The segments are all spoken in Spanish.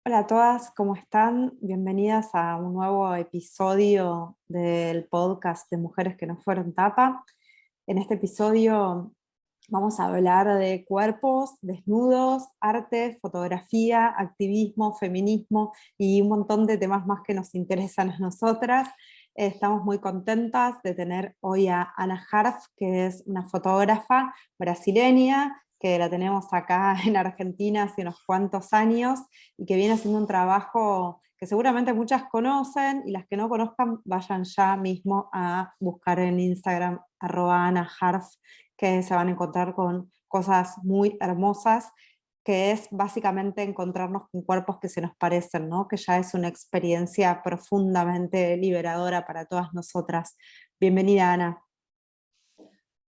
Hola a todas, ¿cómo están? Bienvenidas a un nuevo episodio del podcast de Mujeres que no fueron tapa. En este episodio vamos a hablar de cuerpos, desnudos, arte, fotografía, activismo, feminismo y un montón de temas más que nos interesan a nosotras. Estamos muy contentas de tener hoy a Ana Harf, que es una fotógrafa brasileña, que la tenemos acá en Argentina hace unos cuantos años y que viene haciendo un trabajo que seguramente muchas conocen, y las que no conozcan vayan ya mismo a buscar en Instagram @AnaHarf, que se van a encontrar con cosas muy hermosas, que es básicamente encontrarnos con cuerpos que se nos parecen, ¿no? Que ya es una experiencia profundamente liberadora para todas nosotras. Bienvenida, Ana.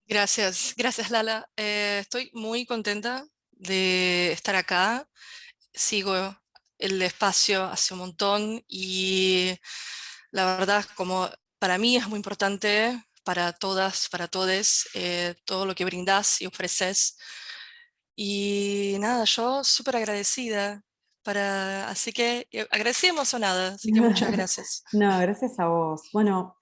Gracias, gracias Lala. Estoy muy contenta de estar acá. Sigo el espacio hace un montón y la verdad, como para mí es muy importante, para todas, para todes, todo lo que brindás y ofreces. Y nada, yo súper agradecida, así que agradecida y emocionada, así que muchas gracias. No, gracias a vos. Bueno,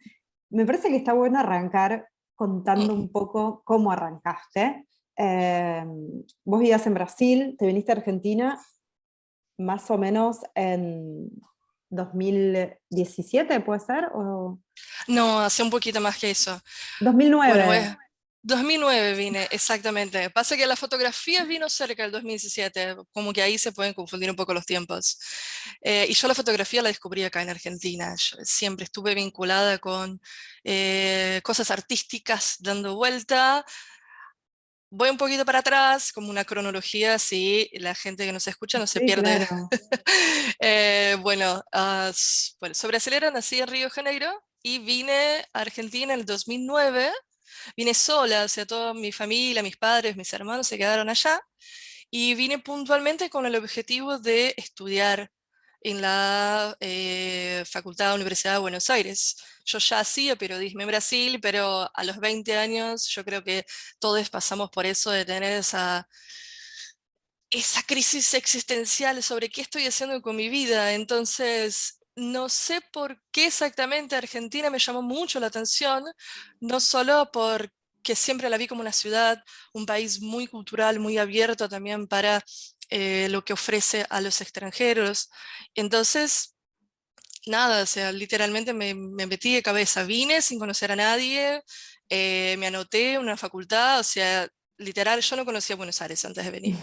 me parece que está bueno arrancar contando Mm. un poco cómo arrancaste. Eh, Vos vivías en Brasil, te viniste a Argentina más o menos en 2017, ¿puede ser? ¿O No, hace un poquito más que eso. Bueno, 2009? 2009 vine, exactamente. Pasa que la fotografía vino cerca del 2017, como que ahí se pueden confundir un poco los tiempos. Y yo la fotografía la descubrí acá en Argentina. Yo siempre estuve vinculada con cosas artísticas dando vuelta. Voy un poquito para atrás, como una cronología, así la gente que nos escucha no se Sí, pierde. claro. Bueno, soy brasilera, nací en Río de Janeiro y vine a Argentina en el 2009. Vine sola, o sea, toda mi familia, mis padres, mis hermanos se quedaron allá y vine puntualmente con el objetivo de estudiar en la Facultad de Universidad de Buenos Aires. Yo ya hacía periodismo en Brasil, pero a los 20 años yo creo que todos pasamos por eso de tener esa crisis existencial sobre qué estoy haciendo con mi vida. Entonces, no sé por qué exactamente Argentina me llamó mucho la atención, no solo porque siempre la vi como una ciudad, un país muy cultural, muy abierto también para lo que ofrece a los extranjeros. Entonces, nada, o sea, literalmente me metí de cabeza, vine sin conocer a nadie, me anoté en una facultad, o sea, literal, yo no conocía Buenos Aires antes de venir.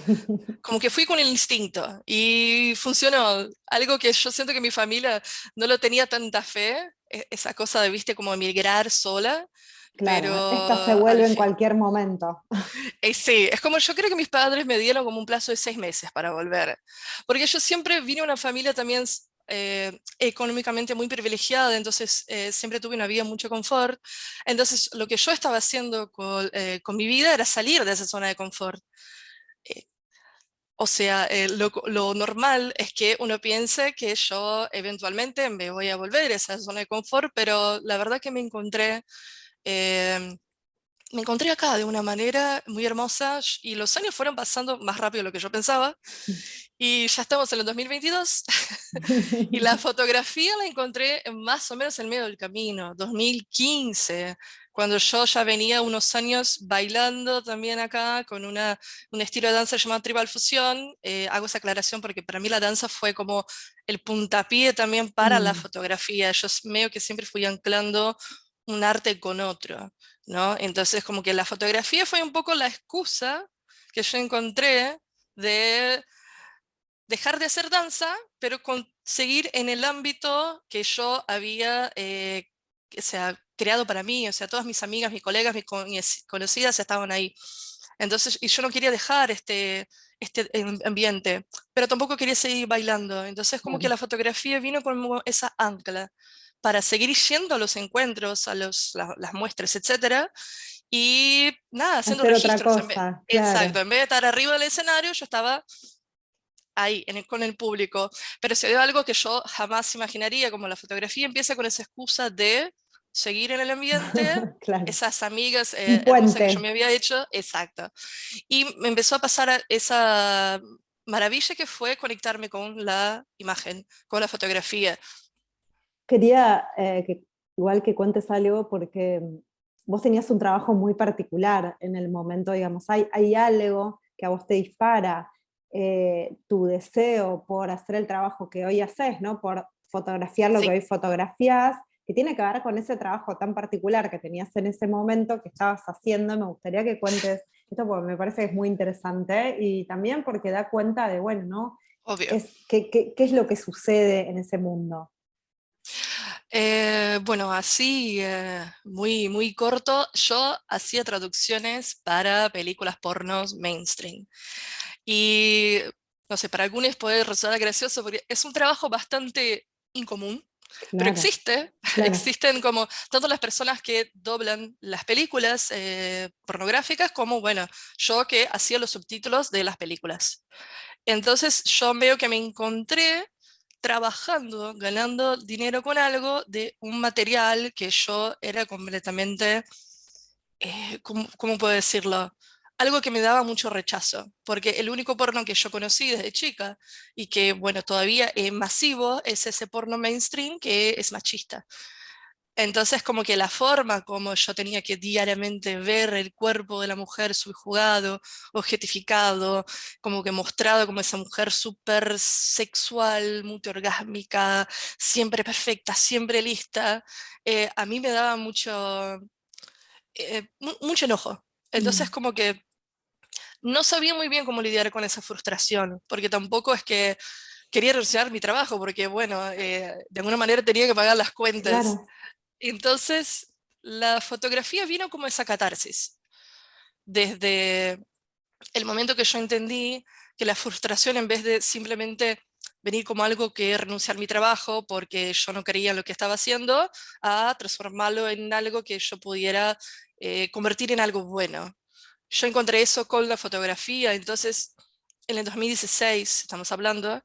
Como que fui con el instinto y funcionó. Algo que yo siento que mi familia no lo tenía tanta fe, esa cosa de, viste, como emigrar sola, pero Claro, esta se vuelve al en fin, cualquier momento. sí, es como yo creo que mis padres me dieron como un plazo de 6 meses para volver, porque yo siempre vine de una familia también económicamente muy privilegiada, entonces siempre tuve una vida mucho confort, entonces lo que yo estaba haciendo con mi vida era salir de esa zona de confort. Eh, O sea, lo normal es que uno piense que yo eventualmente me voy a volver a esa zona de confort, pero la verdad que eh, me encontré acá de una manera muy hermosa y los años fueron pasando más rápido de lo que yo pensaba y ya estamos en el 2022 y la fotografía la encontré más o menos en medio del camino, 2015, cuando yo ya venía unos años bailando también acá con un estilo de danza llamado Tribal Fusión. Hago esa aclaración porque para mí la danza fue como el puntapié también para la Mm. fotografía. Yo medio que siempre fui anclando un arte con otro, ¿no? Entonces como que la fotografía fue un poco la excusa que yo encontré de dejar de hacer danza, pero seguir en el ámbito que yo había o sea, creado para mí, o sea, todas mis amigas, mis colegas, mis conocidas estaban ahí. Entonces, y yo no quería dejar este ambiente, pero tampoco quería seguir bailando. Entonces, como que Claro. la fotografía vino como esa ancla para seguir yendo a los encuentros, a las muestras, etcétera, y nada, haciendo Hacer otra registros. cosa, Exacto, claro. en vez de estar arriba del escenario, yo estaba ahí con el público, pero se dio algo que yo jamás imaginaría, como la fotografía empieza con esa excusa de seguir en el ambiente, Claro. esas amigas Un hermosas que yo puente. me había hecho, exacto. Y me empezó a pasar maravilla que fue conectarme con la imagen, con la fotografía. Quería igual que cuentes algo porque vos tenías un trabajo muy particular en el momento, digamos, hay algo que a vos te dispara tu deseo por hacer el trabajo que hoy haces, ¿no? Por fotografiar lo que Sí, hoy fotografías, que tiene que ver con ese trabajo tan particular que tenías en ese momento, que estabas haciendo. Me gustaría que cuentes esto porque me parece que es muy interesante y también porque da cuenta de, bueno, ¿no? obvio. ¿Qué es lo que sucede en ese mundo? Bueno, así, muy, muy corto, yo hacía traducciones para películas pornos mainstream. Y, no sé, para algunos puede resultar gracioso porque es un trabajo bastante incomún, pero Claro, existe. claro. Existen como tanto las personas que doblan las películas pornográficas como, bueno, yo que hacía los subtítulos de las películas. Entonces yo veo que me encontré trabajando, ganando dinero con algo de un material que yo era completamente, ¿cómo puedo decirlo? Algo que me daba mucho rechazo, porque el único porno que yo conocí desde chica y que, bueno, todavía es masivo es ese porno mainstream que es machista. Entonces, como que la forma como yo tenía que diariamente ver el cuerpo de la mujer subjugado, objetificado, como que mostrado como esa mujer súper sexual, multiorgásmica, siempre perfecta, siempre lista, a mí me daba mucho enojo. Entonces, Mm. como que no sabía muy bien cómo lidiar con esa frustración, porque tampoco es que quería renunciar a mi trabajo, porque, bueno, de alguna manera tenía que pagar las cuentas. Claro. Entonces, la fotografía vino como esa catarsis. Desde el momento que yo entendí que la frustración, en vez de simplemente venir como algo que renunciar a mi trabajo porque yo no quería en lo que estaba haciendo, a transformarlo en algo que yo pudiera convertir en algo bueno. Yo encontré eso con la fotografía, entonces en el 2016, estamos hablando,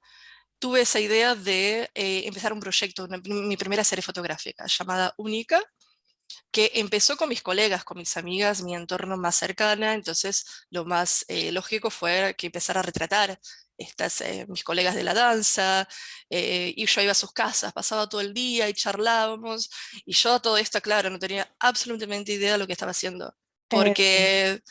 tuve esa idea de empezar un proyecto, mi primera serie fotográfica llamada Única, que empezó con mis colegas, con mis amigas, mi entorno más cercana, entonces lo más lógico fue que empezara a retratar mis colegas de la danza, y yo iba a sus casas, pasaba todo el día y charlábamos, y yo todo esto, claro, no tenía absolutamente idea de lo que estaba haciendo, Eh, porque,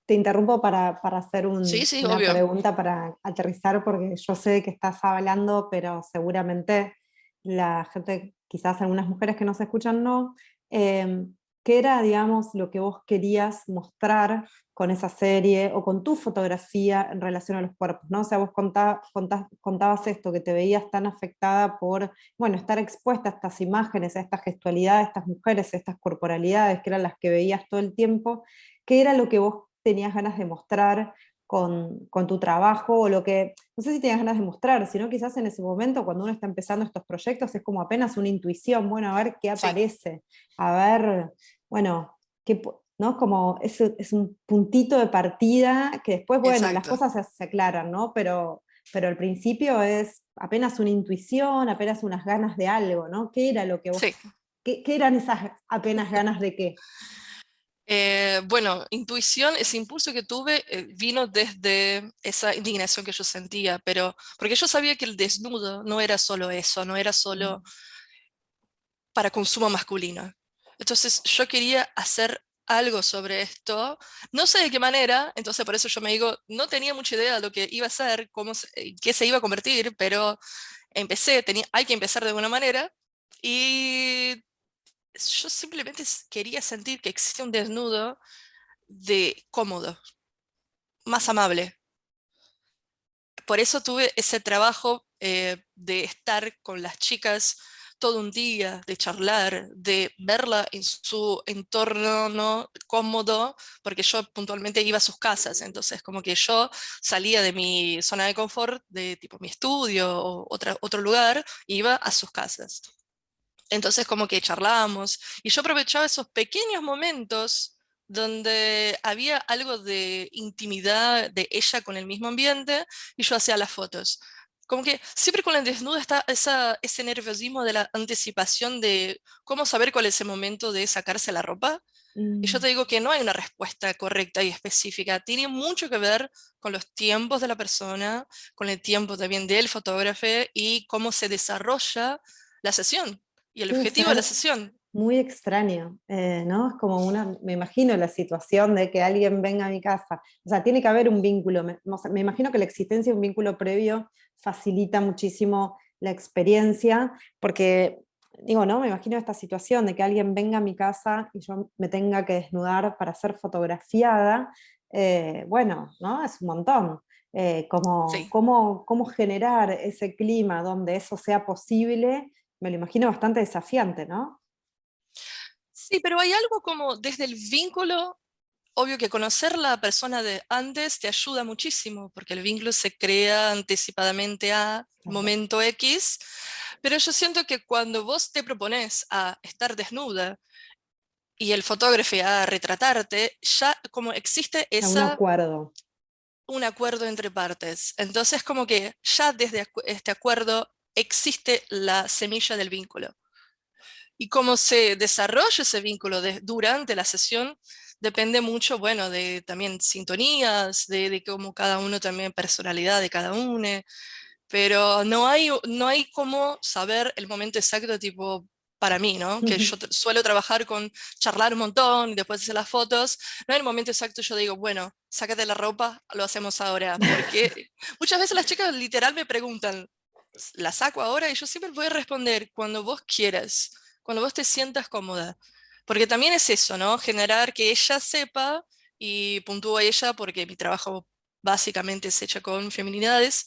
Te interrumpo para hacer sí, sí, una obvio. pregunta para aterrizar, porque yo sé de qué estás hablando, pero seguramente la gente, quizás algunas mujeres que nos escuchan no. Eh, ¿Qué era, digamos, lo que vos querías mostrar con esa serie o con tu fotografía en relación a los cuerpos, ¿no? O sea, vos contabas esto, que te veías tan afectada por, bueno, estar expuesta a estas imágenes, a estas gestualidades, a estas mujeres, a estas corporalidades, que eran las que veías todo el tiempo. ¿Qué era lo que vos tenías ganas de mostrar con tu trabajo? O lo que, no sé si tenías ganas de mostrar, sino quizás en ese momento, cuando uno está empezando estos proyectos, es como apenas una intuición, bueno, a ver qué Sí, aparece, a ver, bueno, ¿no? Como es un puntito de partida que después, bueno, las exacto. cosas se aclaran, ¿no? Pero al principio es apenas una intuición, apenas unas ganas de algo, ¿no? ¿Qué era lo que vos, Sí. qué eran esas apenas ganas de qué? Bueno, intuición, ese impulso que tuve vino desde esa indignación que yo sentía, pero porque yo sabía que el desnudo no era solo eso, no era solo para consumo masculino. Entonces yo quería hacer algo sobre esto, no sé de qué manera, entonces por eso yo me digo, no tenía mucha idea de lo que iba a hacer, qué se iba a convertir, pero hay que empezar de alguna manera, y yo simplemente quería sentir que existe un desnudo de cómodo, más amable. Por eso tuve ese trabajo de estar con las chicas todo un día, de charlar, de verla en su entorno no cómodo, porque yo puntualmente iba a sus casas, entonces como que yo salía de mi zona de confort, de tipo mi estudio o otro lugar, e iba a sus casas. Entonces como que charlábamos y yo aprovechaba esos pequeños momentos donde había algo de intimidad de ella con el mismo ambiente y yo hacía las fotos. Como que siempre con el desnudo está ese nerviosismo de la anticipación de cómo saber cuál es el momento de sacarse la ropa. Y yo Mm. te digo que no hay una respuesta correcta y específica. Tiene mucho que ver con los tiempos de la persona, con el tiempo también del fotógrafo y cómo se desarrolla la sesión y el Debe objetivo de la ser sesión. muy extraño, ¿no? Es como me imagino la situación de que alguien venga a mi casa. O sea, tiene que haber un vínculo. O sea, me imagino que la existencia de un vínculo previo facilita muchísimo la experiencia, porque, digo, ¿no? Me imagino esta situación de que alguien venga a mi casa y yo me tenga que desnudar para ser fotografiada. Bueno, ¿no? Es un montón. Sí. Cómo generar ese clima donde eso sea posible, me lo imagino bastante desafiante, ¿no? Sí, pero hay algo como desde el vínculo, obvio que conocer la persona de antes te ayuda muchísimo, porque el vínculo se crea anticipadamente a Claro. momento X, pero yo siento que cuando vos te propones a estar desnuda y el fotógrafo a retratarte, ya como existe A un acuerdo. un acuerdo entre partes. Entonces como que ya desde este acuerdo existe la semilla del vínculo. Y cómo se desarrolla ese vínculo durante la sesión depende mucho, bueno, de también sintonías, de cómo cada uno también, personalidad de cada uno, pero no hay cómo saber el momento exacto, tipo, para mí, ¿no? Que yo suelo trabajar con charlar un montón y después hacer las fotos, no hay el momento exacto, yo digo, bueno, sácate la ropa, lo hacemos ahora, porque muchas veces las chicas literal me preguntan, ¿la saco ahora? Y yo siempre voy a responder, cuando vos quieras, cuando vos te sientas cómoda, porque también es eso, ¿no? Generar que ella sepa, y puntúa ella porque mi trabajo básicamente se echa con feminidades,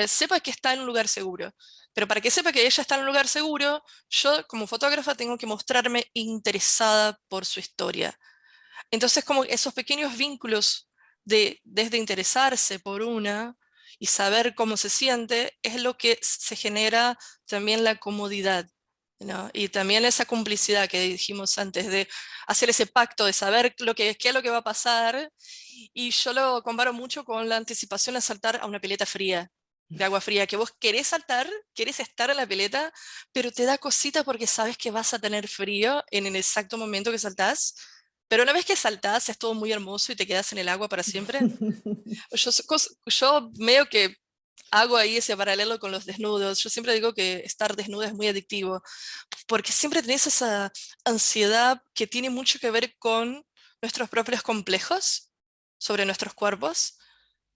sepa que está en un lugar seguro. Pero para que sepa que ella está en un lugar seguro, yo como fotógrafa tengo que mostrarme interesada por su historia. Entonces, como esos pequeños vínculos desde interesarse por una y saber cómo se siente, es lo que se genera también la comodidad, ¿no? Y también esa complicidad que dijimos antes, de hacer ese pacto, de saber qué es lo que va a pasar. Y yo lo comparo mucho con la anticipación a saltar a una pileta fría, de agua fría, que vos querés saltar, querés estar en la pileta, pero te da cosita porque sabes que vas a tener frío en el exacto momento que saltás. Pero una vez que saltás es todo muy hermoso y te quedas en el agua para siempre. Yo medio que hago ahí ese paralelo con los desnudos. Yo siempre digo que estar desnuda es muy adictivo, porque siempre tenés esa ansiedad que tiene mucho que ver con nuestros propios complejos sobre nuestros cuerpos.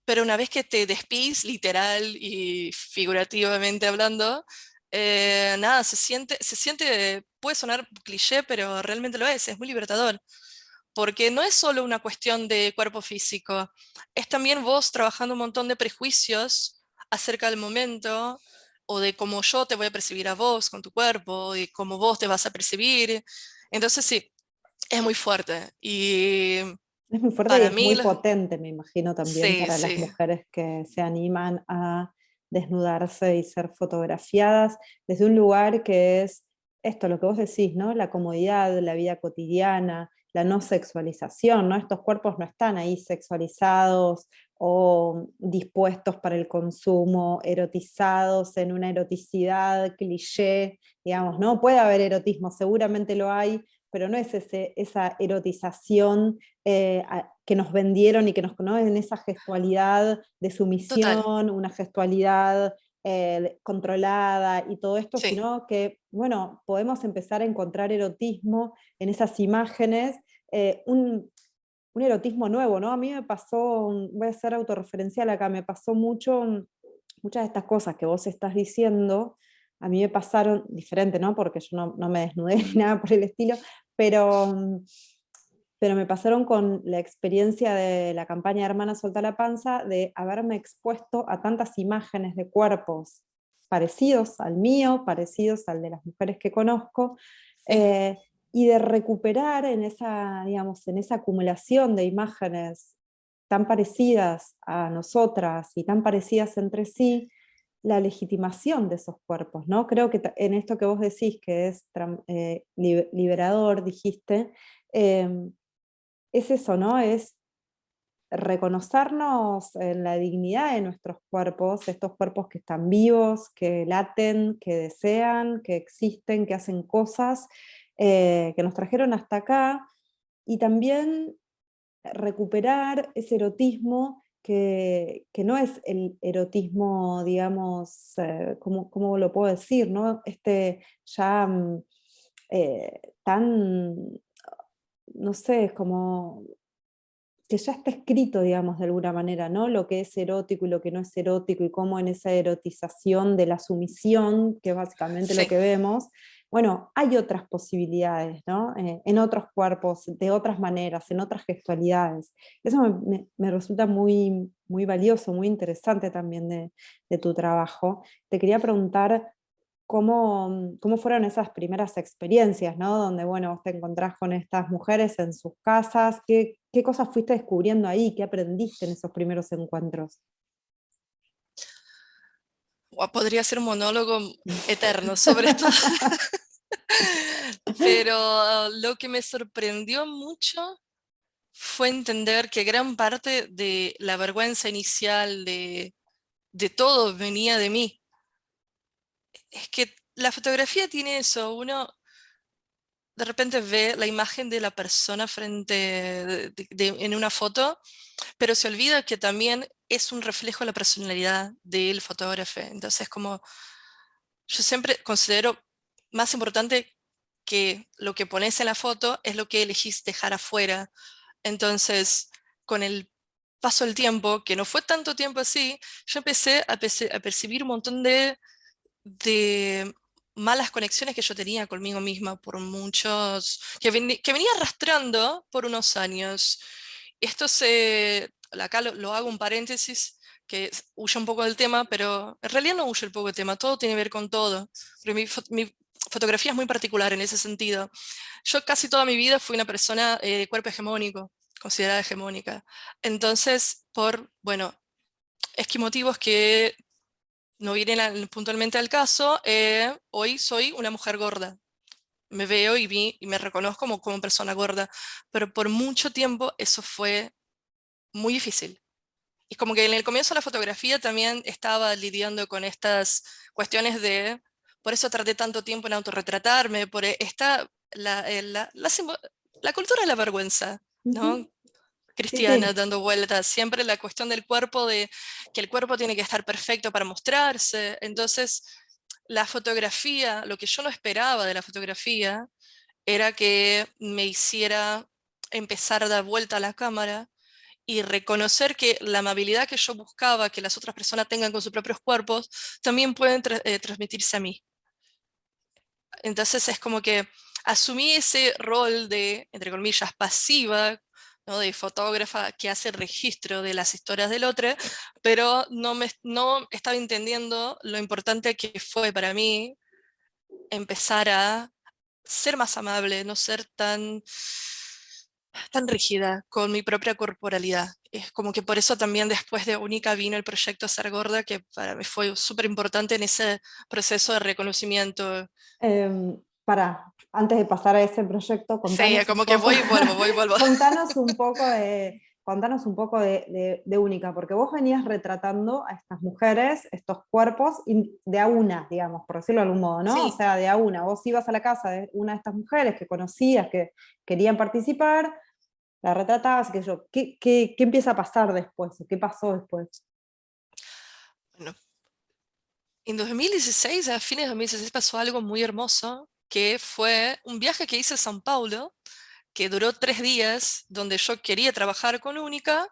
Pero una vez que te despís, literal y figurativamente hablando, nada, puede sonar cliché, pero realmente lo es muy libertador, porque no es solo una cuestión de cuerpo físico, es también vos trabajando un montón de prejuicios acerca del momento o de cómo yo te voy a percibir a vos con tu cuerpo y cómo vos te vas a percibir. Entonces sí, es muy fuerte y Es muy fuerte y para es mí, muy potente, me imagino, también sí, para las sí, mujeres que se animan a desnudarse y ser fotografiadas desde un lugar que es esto, lo que vos decís, ¿no? La comodidad, la vida cotidiana, la no sexualización, ¿no? Estos cuerpos no están ahí sexualizados o dispuestos para el consumo, erotizados en una eroticidad cliché, digamos, ¿no? Puede haber erotismo, seguramente lo hay, pero no es esa erotización que nos vendieron y que nos conocen en esa gestualidad de total, sumisión, una gestualidad controlada y todo esto, sí. sino que, bueno, podemos empezar a encontrar erotismo en esas imágenes, un erotismo nuevo, ¿no? A mí me pasó, voy a ser autorreferencial acá, me pasó mucho, muchas de estas cosas que vos estás diciendo, a mí me pasaron diferente, ¿no? Porque yo no me desnudé ni nada por el estilo, pero, pero me pasaron con la experiencia de la campaña Hermana Solta la Panza, de haberme expuesto a tantas imágenes de cuerpos parecidos al mío, parecidos al de las mujeres que conozco, Sí, eh, y de recuperar en esa, digamos, en esa acumulación de imágenes tan parecidas a nosotras y tan parecidas entre sí, la legitimación de esos cuerpos, ¿no? Creo que en esto que vos decís, que es liberador, dijiste, eh, es eso, ¿no? Es reconocernos en la dignidad de nuestros cuerpos, estos cuerpos que están vivos, que laten, que desean, que existen, que hacen cosas, que nos trajeron hasta acá, y también recuperar ese erotismo que no es el erotismo, digamos, ¿cómo lo puedo decir? ¿No? Ya tan, no sé, es como que ya está escrito, digamos, de alguna manera, ¿no? Lo que es erótico y lo que no es erótico, y cómo en esa erotización de la sumisión, que es básicamente lo Sí. que vemos, bueno, hay otras posibilidades, ¿no? En otros cuerpos, de otras maneras, en otras gestualidades. Eso me resulta muy, muy valioso, muy interesante también de tu trabajo. Te quería preguntar cómo fueron esas primeras experiencias, ¿no? Donde, bueno, vos te encontrás con estas mujeres en sus casas. ¿Qué cosas fuiste descubriendo ahí? ¿Qué aprendiste en esos primeros encuentros? O podría ser un monólogo eterno sobre esto. Pero lo que me sorprendió mucho fue entender que gran parte de la vergüenza inicial de todo venía de mí. Es que la fotografía tiene eso, uno de repente ve la imagen de la persona frente en una foto, pero se olvida que también es un reflejo de la personalidad del fotógrafo. Entonces, como yo siempre considero más importante que lo que pones en la foto es lo que elegís dejar afuera. Entonces, con el paso del tiempo, que no fue tanto tiempo así, yo empecé a percibir un montón de malas conexiones que yo tenía conmigo misma por muchos, que venía arrastrando por unos años. Esto acá lo hago un paréntesis, que huye un poco del tema, pero en realidad no huye el poco del tema, todo tiene que ver con todo. Pero mi fotografía es muy particular en ese sentido. Yo casi toda mi vida fui una persona de cuerpo hegemónico, considerada hegemónica. Entonces, bueno, motivos que no vienen puntualmente al caso, hoy soy una mujer gorda. Me veo y me reconozco como persona gorda, pero por mucho tiempo eso fue muy difícil. Y como que en el comienzo de la fotografía también estaba lidiando con estas cuestiones por eso tardé tanto tiempo en autorretratarme, por la cultura de la vergüenza, Ujú. ¿no? Sí, Cristiana sí. dando vueltas, siempre la cuestión del cuerpo, de que el cuerpo tiene que estar perfecto para mostrarse. Entonces, la fotografía, lo que yo no esperaba de la fotografía, era que me hiciera empezar a dar vuelta a la cámara y reconocer que la amabilidad que yo buscaba que las otras personas tengan con sus propios cuerpos, también pueden transmitirse a mí. Entonces es como que asumí ese rol de, entre comillas, pasiva, ¿no? De fotógrafa que hace registro de las historias del otro, pero no estaba entendiendo lo importante que fue para mí empezar a ser más amable, no ser tan rígida con mi propia corporalidad. Es como que por eso también después de Única vino el proyecto Ser Gorda, que para mí fue súper importante en ese proceso de reconocimiento. Antes de pasar a ese proyecto, Sí, contanos un como que poco, voy y vuelvo. contanos un poco de Única, porque vos venías retratando a estas mujeres, estos cuerpos, de a una, digamos, por decirlo de algún modo, ¿no? O Sí, sea, de a una. Vos ibas a la casa de una de estas mujeres que conocías, que querían participar, la retratabas, que yo. ¿Qué empieza a pasar después? ¿Qué pasó después? bueno, en 2016, a fines de 2016, pasó algo muy hermoso, que fue un viaje que hice a São Paulo, que duró 3 días, donde yo quería trabajar con Única,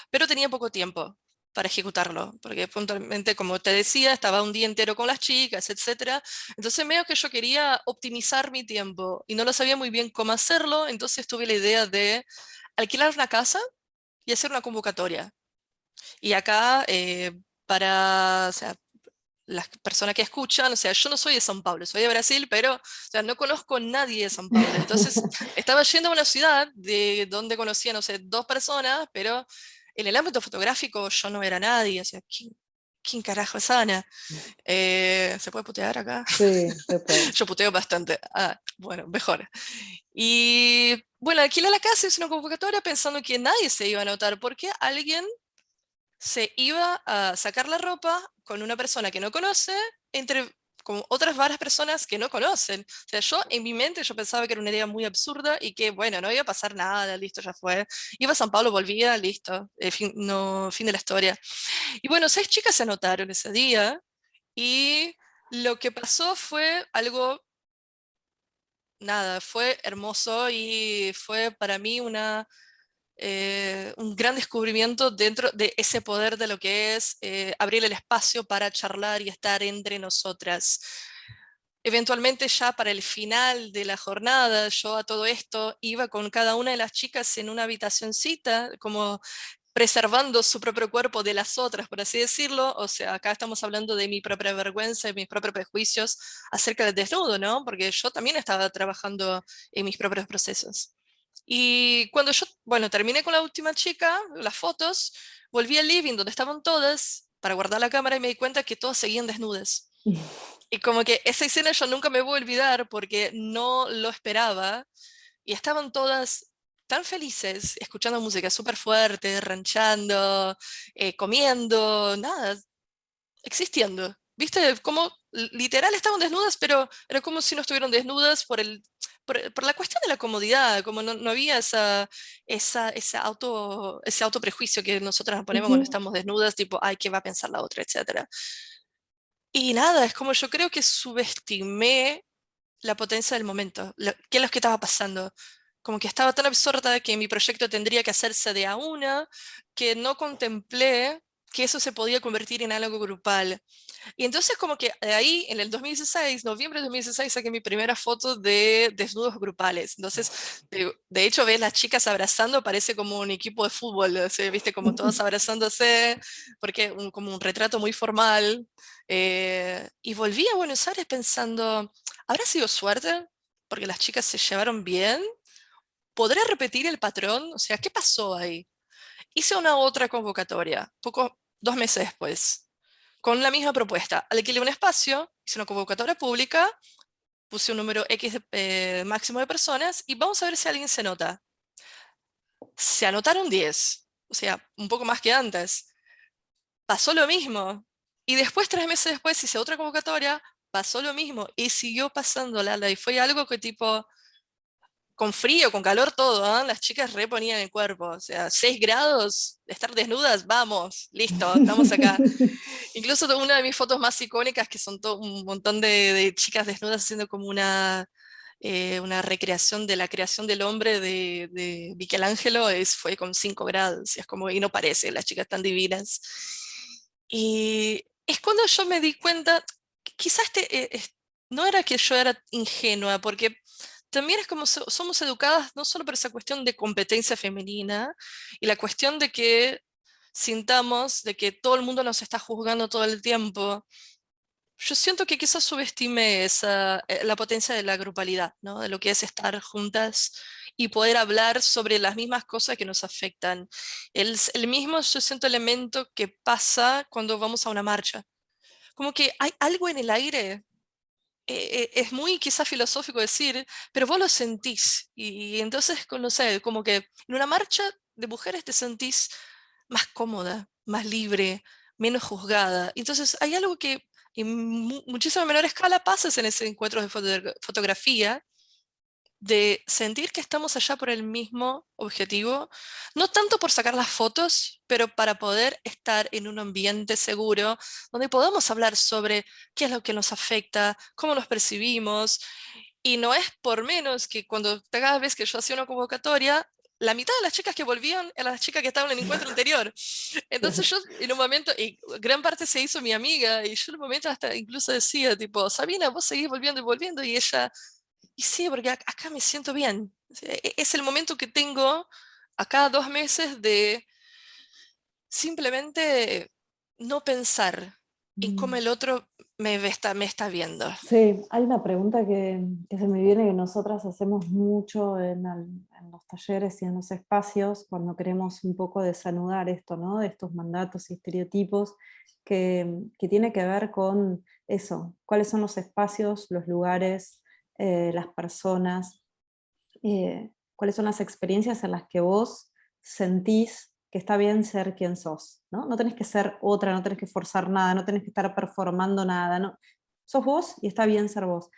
pero tenía poco tiempo para ejecutarlo, porque puntualmente, como te decía, estaba un día entero con las chicas, etcétera. Entonces, medio que yo quería optimizar mi tiempo y no lo sabía muy bien cómo hacerlo, entonces tuve la idea de alquilar una casa y hacer una convocatoria. Y acá, o sea, las personas que escuchan, o sea, yo no soy de São Paulo, soy de Brasil, pero, o sea, no conozco a nadie de São Paulo. Entonces, estaba yendo a una ciudad de donde conocía, no sé, 2 personas, pero en el ámbito fotográfico yo no era nadie, o sea, ¿quién carajo es Ana? ¿Se puede putear acá? Sí, se puede. Yo puteo bastante. Ah, bueno, mejor. Y bueno, alquilé la casa, hice una convocatoria pensando que nadie se iba a notar, porque alguien se iba a sacar la ropa con una persona que no conoce entre con otras varias personas que no conocen. O sea, yo en mi mente yo pensaba que era una idea muy absurda y que, bueno, no iba a pasar nada, listo, ya fue. Iba a San Pablo, volvía, listo, fin, no, fin de la historia. Y bueno, 6 chicas se anotaron ese día y lo que pasó fue algo, nada, fue hermoso y fue para mí un gran descubrimiento dentro de ese poder de lo que es abrir el espacio para charlar y estar entre nosotras. Eventualmente ya para el final de la jornada, yo a todo esto iba con cada una de las chicas en una habitacioncita, como preservando su propio cuerpo de las otras, por así decirlo. O sea, acá estamos hablando de mi propia vergüenza y mis propios prejuicios acerca del desnudo, ¿no? Porque yo también estaba trabajando en mis propios procesos. Y cuando yo, bueno, terminé con la última chica, las fotos, volví al living donde estaban todas para guardar la cámara y me di cuenta que todas seguían desnudas. Y como que esa escena yo nunca me voy a olvidar porque no lo esperaba y estaban todas tan felices escuchando música súper fuerte, ranchando, comiendo, nada, existiendo. ¿Viste? Como literal estaban desnudas, pero era como si no estuvieran desnudas por la cuestión de la comodidad, como no había ese auto prejuicio que nosotras nos ponemos cuando Ujú. estamos desnudas, tipo, ay, ¿qué va a pensar la otra, etcétera? Y nada, es como yo creo que subestimé la potencia del momento, qué es lo que estaba pasando. Como que estaba tan absorta que mi proyecto tendría que hacerse de a una, que no contemplé que eso se podía convertir en algo grupal. Y entonces como que de ahí, en el 2016, noviembre de 2016, saqué mi primera foto de desnudos grupales. Entonces, de hecho, ves las chicas abrazando, parece como un equipo de fútbol, o sea, viste como todas abrazándose, porque como un retrato muy formal. Y volví a Buenos Aires pensando, ¿habrá sido suerte? Porque las chicas se llevaron bien. ¿Podré repetir el patrón? O sea, ¿qué pasó ahí? Hice una otra convocatoria, 2 meses después, con la misma propuesta. Alquilé un espacio, hice una convocatoria pública, puse un número X máximo de personas y vamos a ver si alguien se anota. Se anotaron 10, o sea, un poco más que antes. Pasó lo mismo. Y después, 3 meses después, hice otra convocatoria, pasó lo mismo y siguió pasando, Lala. Y fue algo que tipo, con frío, con calor, todo, ¿ah? Las chicas reponían el cuerpo. O sea, 6 grados, estar desnudas, vamos, listo, estamos acá. Incluso una de mis fotos más icónicas, que son un montón de chicas desnudas haciendo como una recreación de la creación del hombre de Michelangelo, fue con 5 grados. Y es como, y no parece, las chicas tan divinas. Y es cuando yo me di cuenta, quizás no era que yo era ingenua, porque también es como somos educadas no solo por esa cuestión de competencia femenina y la cuestión de que sintamos de que todo el mundo nos está juzgando todo el tiempo. Yo siento que quizás subestime la potencia de la grupalidad, ¿no? De lo que es estar juntas y poder hablar sobre las mismas cosas que nos afectan. El mismo, yo siento, elemento que pasa cuando vamos a una marcha. Como que hay algo en el aire. Es muy quizás filosófico decir, pero vos lo sentís. Y entonces, no sé, como que en una marcha de mujeres te sentís más cómoda, más libre, menos juzgada. Entonces, hay algo que en muchísima menor escala pasas en ese encuentro de fotografía, de sentir que estamos allá por el mismo objetivo, no tanto por sacar las fotos, pero para poder estar en un ambiente seguro donde podamos hablar sobre qué es lo que nos afecta, cómo nos percibimos. Y no es por menos que cuando cada vez que yo hacía una convocatoria, la mitad de las chicas que volvían eran las chicas que estaban en el encuentro anterior. Entonces yo en un momento, y gran parte se hizo mi amiga, y yo en un momento hasta incluso decía, tipo, Sabina, vos seguís volviendo y volviendo, y ella, y sí, porque acá me siento bien. O sea, es el momento que tengo a cada 2 meses de simplemente no pensar en cómo Mm. el otro me está viendo. Sí, hay una pregunta que se me viene que nosotras hacemos mucho en los talleres y en los espacios cuando queremos un poco desanudar esto, ¿no? De estos mandatos y estereotipos que tiene que ver con eso, cuáles son los espacios, los lugares, las personas, cuáles son las experiencias en las que vos sentís que está bien ser quien sos, ¿no? No tenés que ser otra, no tenés que forzar nada, no tenés que estar performando nada, ¿no? sos vos y está bien ser vos.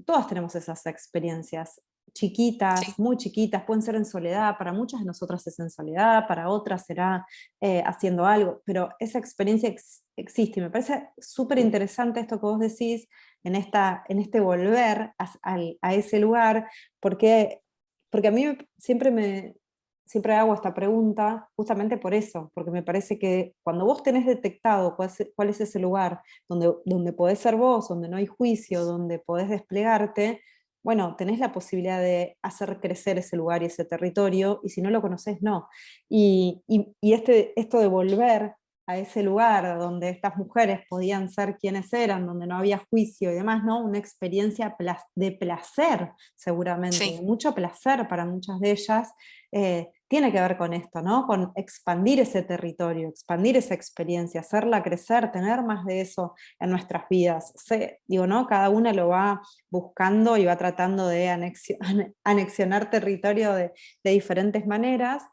Todas tenemos esas experiencias, chiquitas, Sí, muy chiquitas, pueden ser en soledad, para muchas de nosotras es en soledad, para otras será haciendo algo, pero esa experiencia existe y me parece súper interesante esto que vos decís en este volver a ese lugar, porque, porque a mí siempre hago esta pregunta justamente por eso, porque me parece que cuando vos tenés detectado cuál es ese lugar donde podés ser vos, donde no hay juicio, donde podés desplegarte, bueno, tenés la posibilidad de hacer crecer ese lugar y ese territorio, y si no lo conoces, no. Esto de volver a ese lugar donde estas mujeres podían ser quienes eran, donde no había juicio y demás, ¿no? Una experiencia de placer, seguramente, sí, de mucho placer para muchas de ellas, tiene que ver con esto, ¿no? Con expandir ese territorio, expandir esa experiencia, hacerla crecer, tener más de eso en nuestras vidas. Digo, ¿no? Cada una lo va buscando y va tratando de anexionar territorio de diferentes maneras,